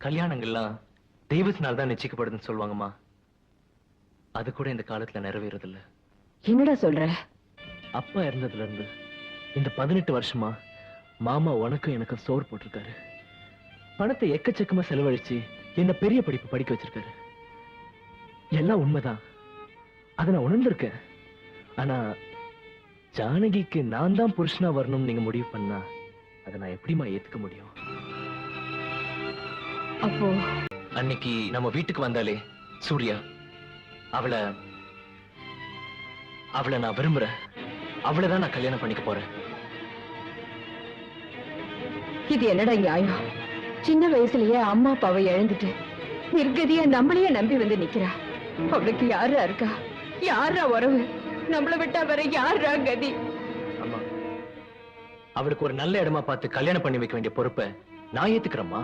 கல்யாணங்கள்லாம் தெய்வத்தினால தான் நிச்சயிக்கப்படுதுன்னு சொல்லுவாங்கம்மா. அது கூட இந்த காலத்துல நிறைவேறதில்ல. என்னடா சொல்ற? அப்பா இறந்ததுல இருந்து இந்த 18 வருஷமா மாமா உனக்கும் எனக்கும் சோறு போட்டிருக்காரு. பணத்தை எக்கச்சக்கமா செலவழிச்சு என்ன பெரிய படிப்பு படிக்க வச்சிருக்காரு. எல்லாம் உண்மைதான், அதை நான் உணர்ந்திருக்கேன். ஆனா ஜானகிக்கு நான் தான் புருஷனா வரணும்னு நீங்க முடிவு பண்ணா அதை நான் எப்படிமா ஏத்துக்க முடியும்? அப்போ அன்னைக்கு நம்ம வீட்டுக்கு வந்தாலே சூர்யா, அவளை நான் விரும்புறேன். அவளைதான் நான் கல்யாணம் பண்ணிக்க போறேன். இது என்னடா நியாயம்? சின்ன வயசுலயே அம்மா அப்பாவை இழந்துட்டு நிர்கதியா நம்மளையே நம்பி வந்து நிக்கிறா. அவளுக்கு யாரா இருக்கா? யாரா உறவு? நம்மள விட்டா வர யாரா கதி? அம்மா, அவளுக்கு ஒரு நல்ல இடமா பார்த்து கல்யாணம் பண்ணி வைக்க வேண்டிய பொறுப்பை நான் ஏத்துக்கிறேம்மா.